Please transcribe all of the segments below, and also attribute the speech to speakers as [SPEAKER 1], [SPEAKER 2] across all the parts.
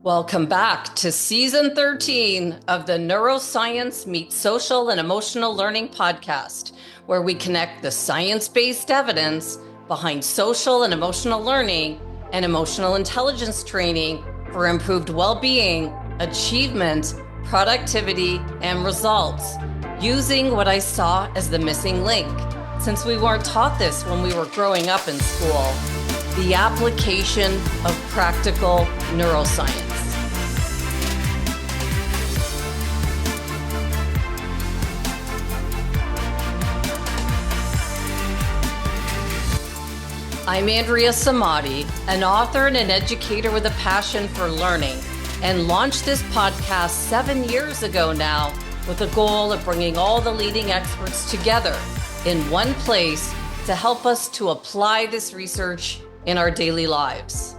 [SPEAKER 1] Welcome back to season 13 of the Neuroscience Meets Social and Emotional Learning podcast, where we connect the science-based evidence behind social and emotional learning and emotional intelligence training for improved well-being, achievement, productivity, and results, using what I saw as the missing link, since we weren't taught this when we were growing up in school: the application of practical neuroscience. I'm Andrea Samadi, an author and an educator with a passion for learning, and launched this podcast 7 years ago now with the goal of bringing all the leading experts together in one place to help us to apply this research in our daily lives.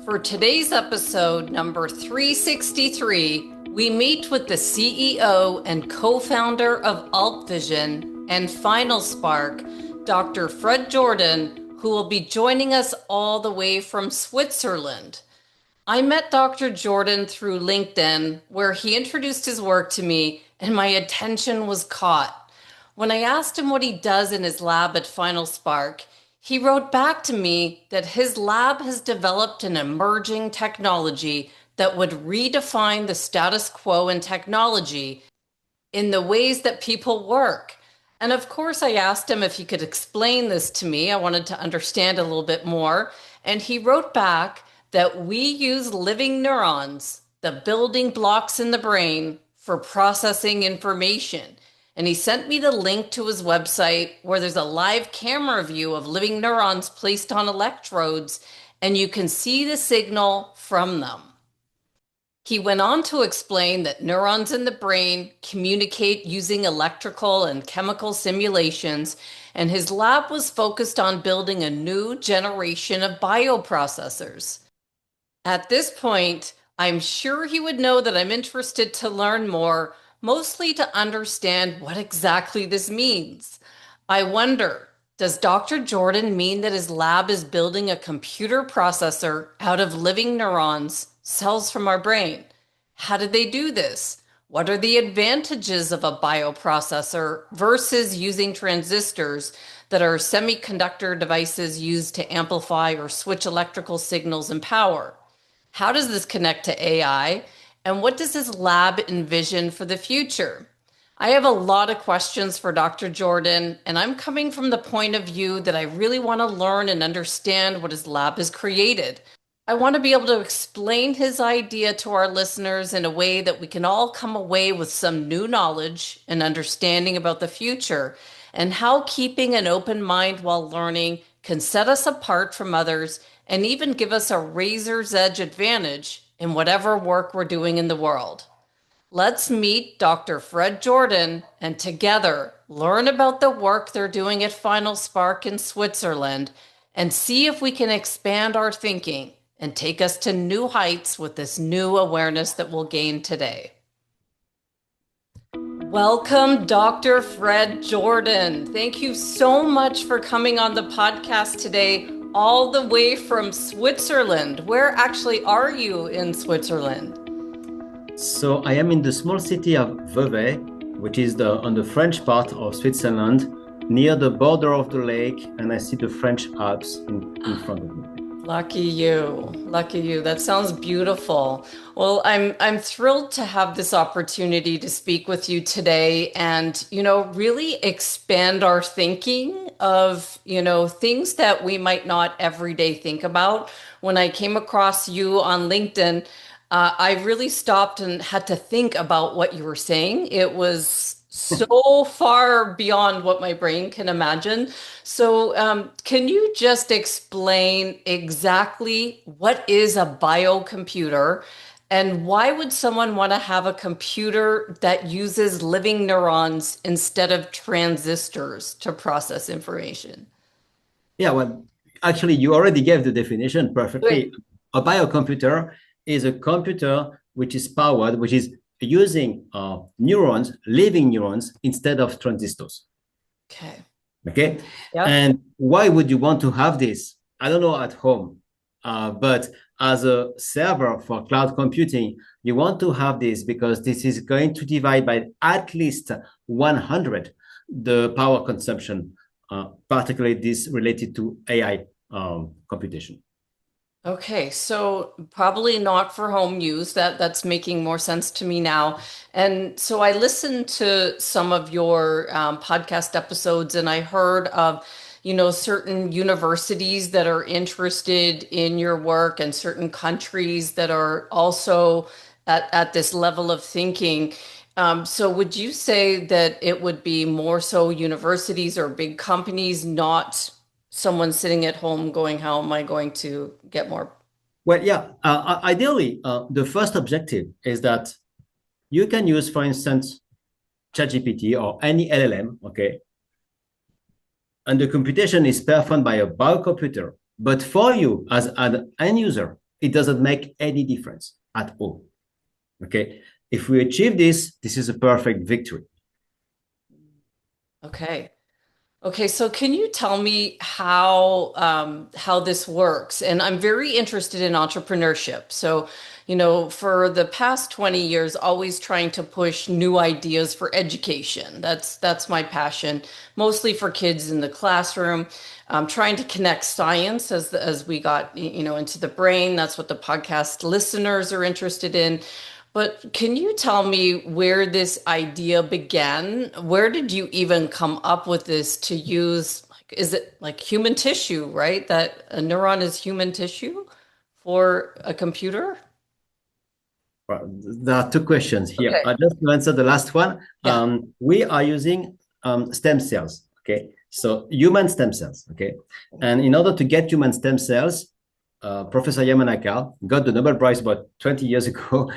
[SPEAKER 1] For today's episode, number 363, we meet with the CEO and co-founder of Envision and Final Spark, Dr. Fred Jordan, who will be joining us all the way from Switzerland. I met Dr. Jordan through LinkedIn, where he introduced his work to me, and my attention was caught. When I asked him what he does in his lab at Final Spark, he wrote back to me that his lab has developed an emerging technology that would redefine the status quo in technology in the ways that people work. And of course, I asked him if he could explain this to me. I wanted to understand a little bit more. And he wrote back that we use living neurons, the building blocks in the brain, for processing information. And he sent me the link to his website where there's a live camera view of living neurons placed on electrodes, and you can see the signal from them. He went on to explain that neurons in the brain communicate using electrical and chemical simulations, and his lab was focused on building a new generation of bioprocessors. At this point, I'm sure he would know that I'm interested to learn more, mostly to understand what exactly this means. I wonder, does Dr. Jordan mean that his lab is building a computer processor out of living neurons, cells from our brain? How did they do this? What are the advantages of a bioprocessor versus using transistors that are semiconductor devices used to amplify or switch electrical signals and power? How does this connect to AI? And what does his lab envision for the future? I have a lot of questions for Dr. Jordan, and I'm coming from the point of view that I really want to learn and understand what his lab has created. I want to be able to explain his idea to our listeners in a way that we can all come away with some new knowledge and understanding about the future, and how keeping an open mind while learning can set us apart from others and even give us a razor's edge advantage in whatever work we're doing in the world. Let's meet Dr. Fred Jordan and together learn about the work they're doing at Final Spark in Switzerland and see if we can expand our thinking and take us to new heights with this new awareness that we'll gain today. Welcome, Dr. Fred Jordan. Thank you so much for coming on the podcast today, all the way from Switzerland. Where actually are you in Switzerland?
[SPEAKER 2] So I am in the small city of Vevey, which is on the French part of Switzerland, near the border of the lake, and I see the French Alps in front of me.
[SPEAKER 1] Lucky you. Lucky you. That sounds beautiful. Well, I'm thrilled to have this opportunity to speak with you today and, really expand our thinking of, things that we might not every day think about. When I came across you on LinkedIn, I really stopped and had to think about what you were saying. It was so far beyond what my brain can imagine. So can you just explain exactly what is a biocomputer and why would someone want to have a computer that uses living neurons instead of transistors to process information?
[SPEAKER 2] Yeah, well, actually, you already gave the definition
[SPEAKER 1] Good.
[SPEAKER 2] perfectly. A biocomputer is a computer which is powered, which is using neurons, living neurons, instead of transistors.
[SPEAKER 1] Okay.
[SPEAKER 2] Okay.
[SPEAKER 1] Yep.
[SPEAKER 2] And why would you want to have this? I don't know at home, but as a server for cloud computing, you want to have this because this is going to divide by at least 100 the power consumption, particularly this related to AI computation.
[SPEAKER 1] Okay, so probably not for home use. That's making more sense to me now. And so I listened to some of your podcast episodes, and I heard of, certain universities that are interested in your work, and certain countries that are also at this level of thinking. So would you say that it would be more so universities or big companies, not someone sitting at home going, how am I going to get more?
[SPEAKER 2] Well, yeah, ideally, the first objective is that you can use, for instance, ChatGPT or any LLM, okay, and the computation is performed by a biocomputer. But for you as an end user, it doesn't make any difference at all. Okay. If we achieve this, this is a perfect victory.
[SPEAKER 1] Okay. Okay, so can you tell me how this works? And I'm very interested in entrepreneurship. So, for the past 20 years, always trying to push new ideas for education. That's my passion, mostly for kids in the classroom. Trying to connect science as we got into the brain. That's what the podcast listeners are interested in. But can you tell me where this idea began? Where did you even come up with this to use? Like, is it like human tissue, right? That a neuron is human tissue for a computer?
[SPEAKER 2] Well, there are two questions here.
[SPEAKER 1] Okay.
[SPEAKER 2] Just to answer the last one,
[SPEAKER 1] Yeah.
[SPEAKER 2] we are using stem cells. Okay, so human stem cells. Okay, and in order to get human stem cells, Professor Yamanaka got the Nobel Prize about 20 years ago.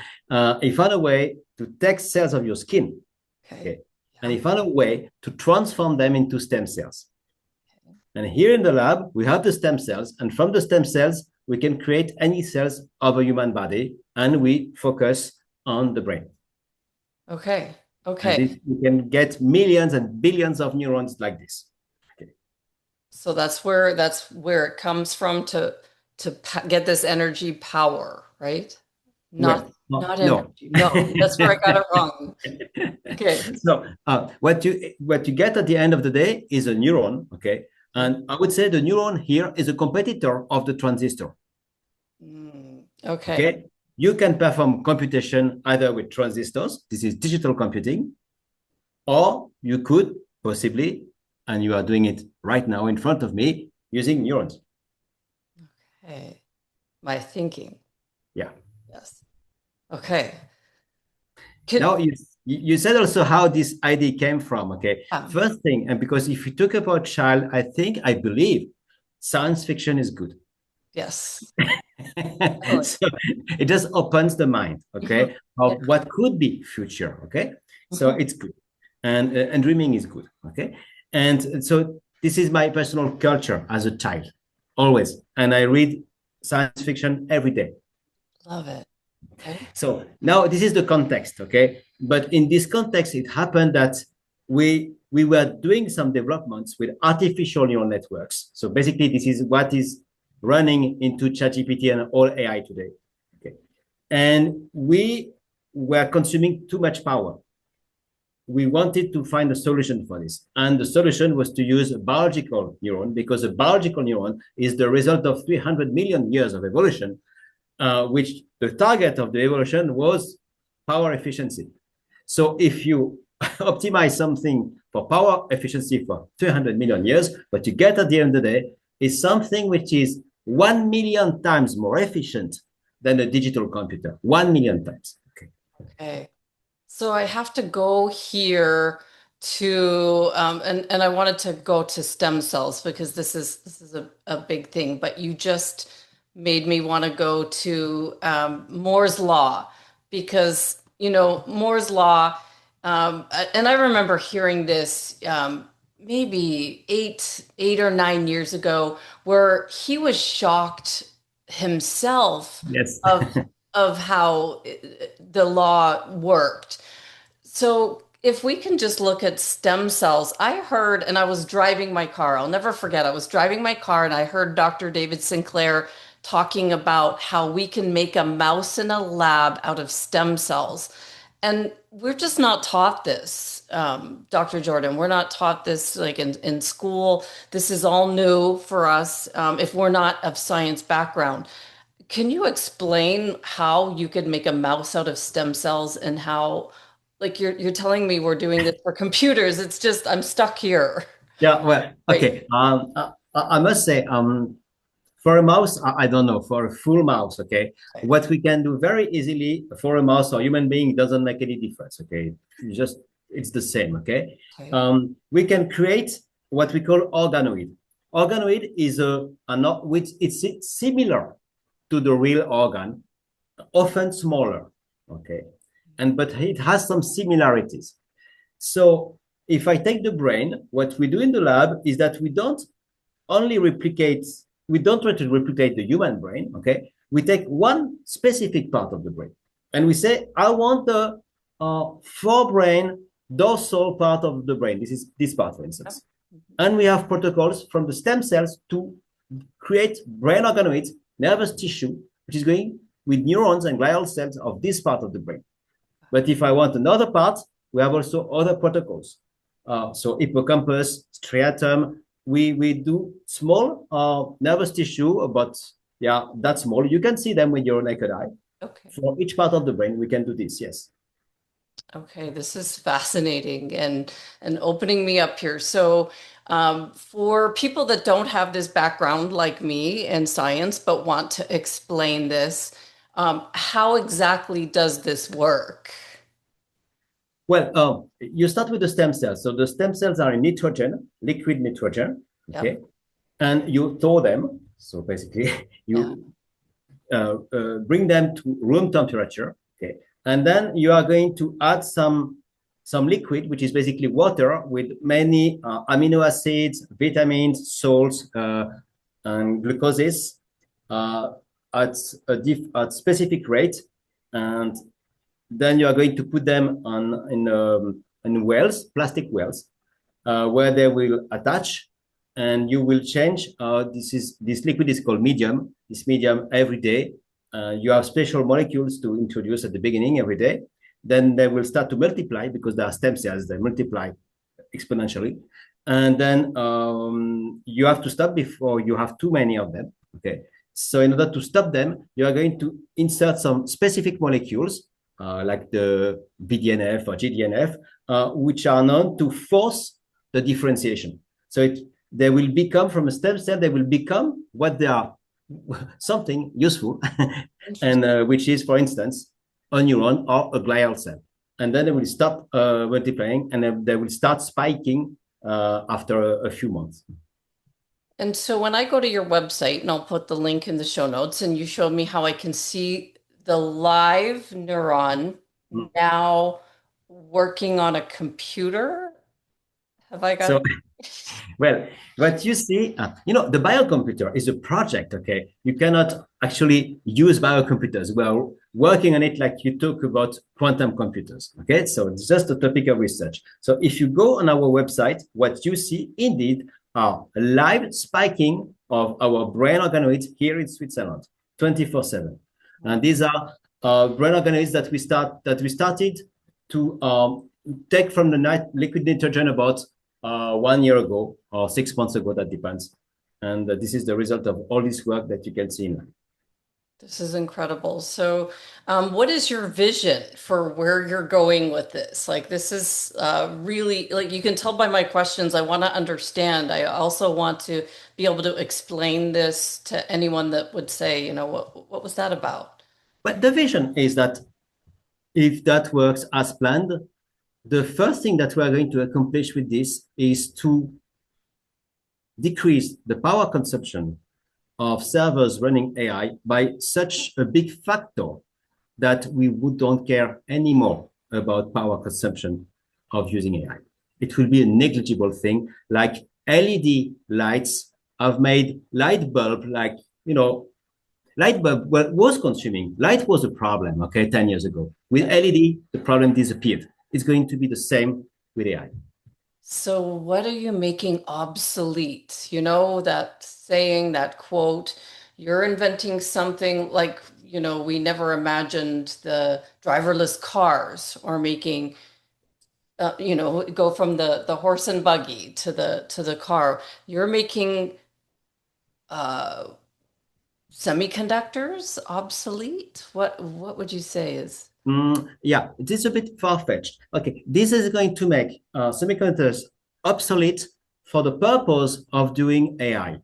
[SPEAKER 2] He found a way to take cells of your skin.
[SPEAKER 1] Okay.
[SPEAKER 2] Okay, and
[SPEAKER 1] Yeah.
[SPEAKER 2] he found a way to transform them into stem cells. And here in the lab, we have the stem cells, and from the stem cells, we can create any cells of a human body, and we focus on the brain.
[SPEAKER 1] Okay.
[SPEAKER 2] And
[SPEAKER 1] Okay.
[SPEAKER 2] this, we can get millions and billions of neurons like this. Okay.
[SPEAKER 1] So that's where it comes from to get this energy power, right? Not
[SPEAKER 2] Well, no,
[SPEAKER 1] not
[SPEAKER 2] no.
[SPEAKER 1] energy. No, that's where I got it wrong. Okay.
[SPEAKER 2] So what you get at the end of the day is a neuron, okay? And I would say the neuron here is a competitor of the transistor.
[SPEAKER 1] Okay.
[SPEAKER 2] Okay, you can perform computation either with transistors, this is digital computing, or you could possibly, and you are doing it right now in front of me, using neurons.
[SPEAKER 1] Okay. My thinking.
[SPEAKER 2] Yeah.
[SPEAKER 1] Yes. Okay. Can,
[SPEAKER 2] Now you said also how this idea came from. Okay,
[SPEAKER 1] yeah.
[SPEAKER 2] first thing, and because if you talk about child, I believe science fiction is good.
[SPEAKER 1] Yes.
[SPEAKER 2] So it just opens the mind,
[SPEAKER 1] Mhm.
[SPEAKER 2] okay,
[SPEAKER 1] Yeah.
[SPEAKER 2] of what could be future, okay. So
[SPEAKER 1] Mhm.
[SPEAKER 2] it's good, and dreaming is good, okay. And so this is my personal culture as a child, always, and I read science fiction every day.
[SPEAKER 1] Love it. Okay.
[SPEAKER 2] So now this is the context, okay. But in this context, it happened that we were doing some developments with artificial neural networks. So basically, this is what is running into ChatGPT and all AI today. Okay, and we were consuming too much power. We wanted to find a solution for this, and the solution was to use a biological neuron because a biological neuron is the result of 300 million years of evolution, which the target of the evolution was power efficiency. So if you optimize something for power efficiency for 300 million years, what you get at the end of the day is something which is 1 million times more efficient than a digital computer. 1 million times. Okay.
[SPEAKER 1] Okay. So I have to go here to and I wanted to go to stem cells because this is a big thing, but you just made me want to go to Moore's law because Moore's law and I remember hearing this maybe 8 or 9 years ago, where he was shocked himself
[SPEAKER 2] Yes.
[SPEAKER 1] of how the law worked. So if we can just look at stem cells, I heard, and I was driving my car, I'll never forget, I was driving my car and I heard Dr. David Sinclair talking about how we can make a mouse in a lab out of stem cells. And we're just not taught this, Dr. Jordan. We're not taught this like in school. This is all new for us if we're not of science background. Can you explain how you could make a mouse out of stem cells and how, like you're telling me we're doing this for computers? It's just I'm stuck here.
[SPEAKER 2] Yeah, well,
[SPEAKER 1] Right.
[SPEAKER 2] okay. I must say, for a mouse, I don't know, for a full mouse, okay,
[SPEAKER 1] Okay.
[SPEAKER 2] what we can do very easily for a mouse or human being doesn't make any difference, okay? You just, it's the same, okay?
[SPEAKER 1] Okay.
[SPEAKER 2] We can create what we call organoid. Organoid is which it's similar to the real organ, often smaller, okay? And but it has some similarities. So if I take the brain, what we do in the lab is that we don't try to replicate the human brain, okay? We take one specific part of the brain and we say, I want the forebrain dorsal part of the brain. This is this part, for instance. And we have protocols from the stem cells to create brain organoids, nervous tissue, which is going with neurons and glial cells of this part of the brain. But if I want another part, we have also other protocols. So hippocampus, striatum, we do small nervous tissue, but yeah, that's small. You can see them with your naked eye.
[SPEAKER 1] Okay.
[SPEAKER 2] For each part of the brain, we can do this, yes.
[SPEAKER 1] Okay, this is fascinating and opening me up here. So, for people that don't have this background like me in science, but want to explain this, how exactly does this work?
[SPEAKER 2] Well, you start with the stem cells. So the stem cells are in nitrogen, liquid nitrogen,
[SPEAKER 1] Yep.
[SPEAKER 2] okay? And you thaw them. So basically,
[SPEAKER 1] Yeah.
[SPEAKER 2] you bring them to room temperature, okay? And then you are going to add some liquid, which is basically water with many amino acids, vitamins, salts, and glucoses at at specific rate, and then you are going to put them in wells, plastic wells, where they will attach, and you will change. This liquid is called medium. This medium every day. You have special molecules to introduce at the beginning every day. Then they will start to multiply because they are stem cells. They multiply exponentially, and then you have to stop before you have too many of them. Okay. So in order to stop them, you are going to insert some specific molecules like the BDNF or GDNF, which are known to force the differentiation. So they will become from a stem cell, they will become what they are, something useful, and which is, for instance, a neuron or a glial cell. And then they will stop multiplying and then they will start spiking after a few months.
[SPEAKER 1] And so when I go to your website, and I'll put the link in the show notes, and you showed me how I can see the live neuron now working on a computer. Have I got
[SPEAKER 2] So
[SPEAKER 1] it?
[SPEAKER 2] well, what you see, the biocomputer is a project, okay? You cannot actually use biocomputers. We're working on it like you talk about quantum computers, okay? So it's just a topic of research. So if you go on our website, what you see indeed are live spiking of our brain organoids here in Switzerland, 24/7. And these are brain organoids that we started to take from the liquid nitrogen about 1 year ago or 6 months ago, that depends. And this is the result of all this work that you can see now.
[SPEAKER 1] This is incredible. So, what is your vision for where you're going with this? Like, this is really, like, you can tell by my questions, I want to understand. I also want to be able to explain this to anyone that would say, what was that about?
[SPEAKER 2] But the vision is that if that works as planned, the first thing that we are going to accomplish with this is to decrease the power consumption of servers running AI by such a big factor that we don't care anymore about power consumption of using AI. it will be a negligible thing. Like LED lights have made light bulb, like, light bulb was consuming. Light was a problem, okay, 10 years ago. With LED, the problem disappeared. It's going to be the same with AI.
[SPEAKER 1] So what are you making obsolete? You know, that saying, that quote, you're inventing something like, we never imagined the driverless cars, or making, go from the horse and buggy to the car. You're making uh, semiconductors obsolete. What would you say is?
[SPEAKER 2] Yeah, it is a bit far-fetched. Okay, this is going to make semiconductors obsolete for the purpose of doing AI.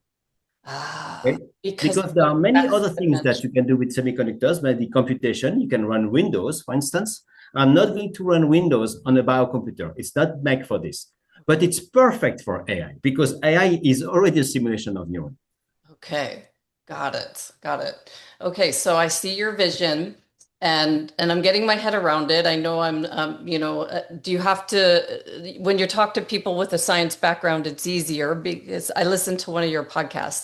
[SPEAKER 2] Okay? Because there are many other things that you can do with semiconductors, maybe computation. You can run Windows, for instance. I'm not going to run Windows on a biocomputer. It's not made for this. But it's perfect for AI because AI is already a simulation of neurons.
[SPEAKER 1] Okay, got it. Got it. Okay, so I see your vision, and I'm getting my head around it. I know do you have to, when you talk to people with a science background, it's easier because I listened to one of your podcasts,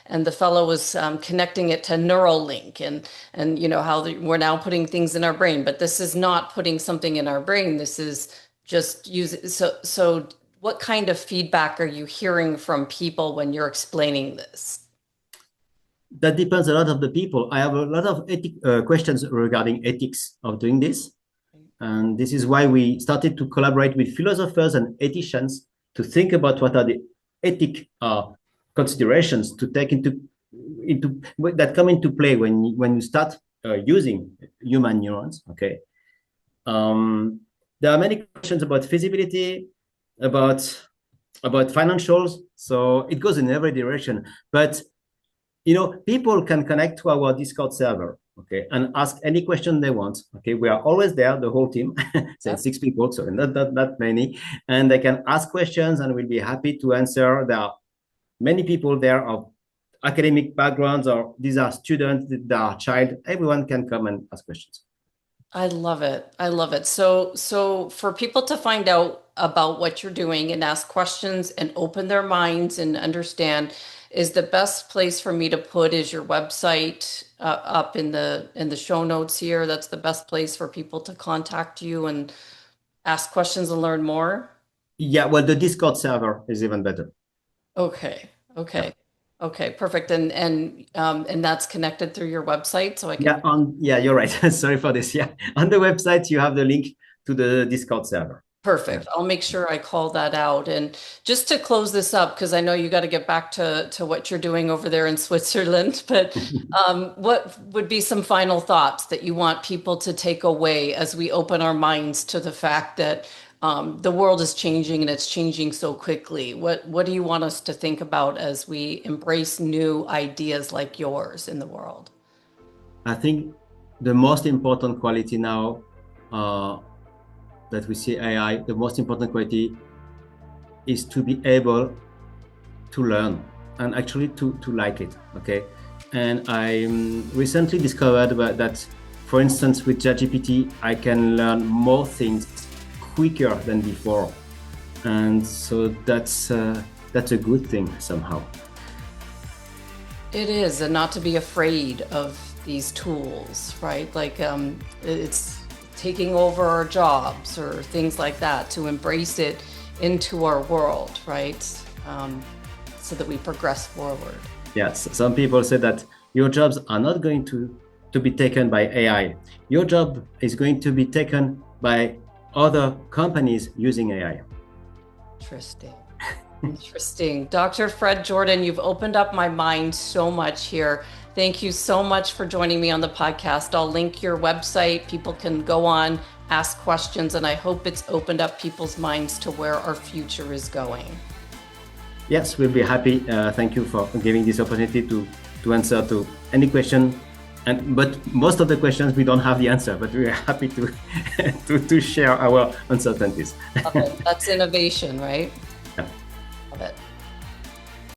[SPEAKER 1] and the fellow was connecting it to Neuralink, and how we're now putting things in our brain, but this is not putting something in our brain. This is just so what kind of feedback are you hearing from people when you're explaining this?
[SPEAKER 2] That depends a lot of the people. I have a lot of questions regarding ethics of doing this. And this is why we started to collaborate with philosophers and ethicians to think about what are the ethic considerations to take into that come into play when you start using human neurons. Okay, there are many questions about feasibility, about financials. So it goes in every direction, but people can connect to our Discord server, okay, and ask any question they want. Okay, we are always there, the whole team, so 6 people, so not that many, and they can ask questions, and we'll be happy to answer. There are many people there of academic backgrounds, or these are students, they are child. Everyone can come and ask questions.
[SPEAKER 1] I love it. I love it. So for people to find out about what you're doing and ask questions and open their minds and understand, is the best place for me to put is your website up in the show notes here. That's the best place for people to contact you and ask questions and learn more.
[SPEAKER 2] Yeah, well, the Discord server is even better.
[SPEAKER 1] Okay. Okay. Okay, perfect. And that's connected through your website, so I can.
[SPEAKER 2] Yeah, you're right. Sorry for this. Yeah, on the website you have the link to the Discord server.
[SPEAKER 1] Perfect. I'll make sure I call that out. And just to close this up, because I know you got to get back to what you're doing over there in Switzerland, but what would be some final thoughts that you want people to take away as we open our minds to the fact that the world is changing and it's changing so quickly? What do you want us to think about as we embrace new ideas like yours in the world?
[SPEAKER 2] I think the most important quality now that we see AI, the most important quality is to be able to learn and actually to like it, okay? And I recently discovered that, for instance, with ChatGPT, I can learn more things quicker than before. And so that's a good thing somehow.
[SPEAKER 1] It is, and not to be afraid of these tools, right? Like it's taking over our jobs or things like that, to embrace it into our world, right? So that we progress forward.
[SPEAKER 2] Yes, some people say that your jobs are not going to be taken by AI. Your job is going to be taken by other companies using AI.
[SPEAKER 1] Interesting. Interesting. Dr. Fred Jordan, you've opened up my mind so much here. Thank you so much for joining me on the podcast. I'll link your website. People can go on, ask questions, and I hope it's opened up people's minds to where our future is going.
[SPEAKER 2] Yes, we'll be happy. Thank you for giving this opportunity to answer to any question. But most of the questions we don't have the answer, but we are happy to share our uncertainties.
[SPEAKER 1] Okay. That's innovation, right?
[SPEAKER 2] Yeah.
[SPEAKER 1] Love it.